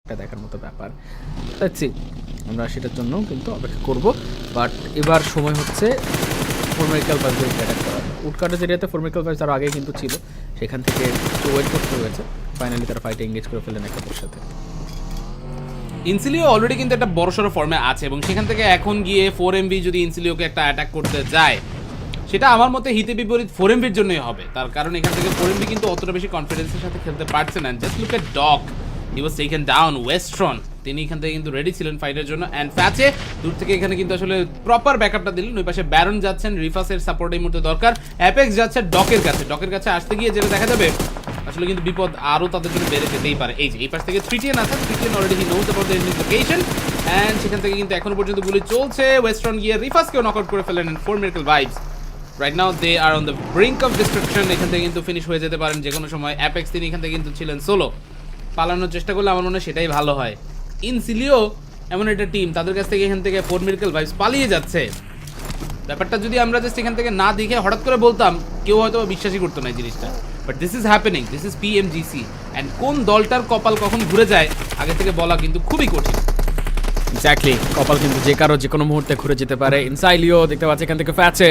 একটা দেখার মতো ব্যাপার। That's it. আমরা সেটার জন্য কিন্তু অপেক্ষা করব। বাট এবার সময় হচ্ছে ফর্মিক্যাল ভাইবস অ্যাটাক করার। উডকাটের এরিয়াতে ফর্মিক্যাল ভাইবস তার আগেই কিন্তু ছিল, সেখান থেকে একটু ওয়েট করতে হয়েছে। ফাইনালি তারা ফাইটে এঙ্গেজ করে ফেলেন একের সাথে। ইনসিলিও অলরেডি কিন্তু একটা বড়সড় ফর্মে আছে এবং সেখান থেকে এখন গিয়ে 4MV যদি ইনসিলিওকে একটা অ্যাটাক করতে যায়, সেটা আমার মতে হিতে বিপরীত 4MVর জন্যই হবে। তার কারণ এখান থেকে 4MV কিন্তু অতটা বেশি কনফিডেন্সের সাথে খেলতে পারছে না। Just look at doc, he was taken down. ওয়েস্ট্রন তিনি এখান থেকে কিন্তু রেডি ছিলেন ফাইটের জন্য, অ্যান্ড ফ্যাচে দূর থেকে এখানে কিন্তু আসলে প্রপার ব্যাকআপটা দিলেন। ওই পাশে ব্যারন যাচ্ছেন, রিফাসের সাপোর্ট এই মুহূর্তে দরকার। অ্যাপেক্স যাচ্ছে ডকের কাছে, ডকের কাছে আসতে গিয়ে যেটা দেখা যাবে আসলে কিন্তু বিপদ আরও তাদের জন্য বেড়ে যেতেই পারে। এই যে এই পাশ থেকে 3TN আছে, 3TN already he knows about the enemy location, and সেখান থেকে কিন্তু এখনো পর্যন্ত গুলি চলছে। ওয়েস্ট্রন গিয়ে রিফাসকেও নকআউট করে ফেলেন, এন্ড ফর্মিক্যাল vibes right now they are on the brink of destruction. এখান থেকে কিন্তু ফিনিশ হয়ে যেতে পারেন যে কোনো সময়। অ্যাপেক্স তিনি এখান থেকে কিন্তু ছিলেন সোলো, পালানোর চেষ্টা করলে আমার মনে হয় সেটাই ভালো হয়। ইনসিলিও এমন একটা টিম, তাদের কাছ থেকে এখান থেকে ফর্মিক্যাল ভাইবস পালিয়ে যাচ্ছে। ব্যাপারটা যদি আমরা জাস্ট এখান থেকে না দেখে হঠাৎ করে বলতাম, কেউ হয়তো বিশ্বাসই করতো না এই জিনিসটা। But this is happening, this is PMGC, and কোন দলটার কপাল কখন ঘুরে যায় আগে থেকে বলা কিন্তু খুবই কঠিন। এক্স্যাক্টলি, কপাল কিন্তু যে কারো যে কোনো মুহূর্তে ঘুরে যেতে পারে। ইনসাইলিও দেখতে পাচ্ছি এখান থেকে ফ্যাচে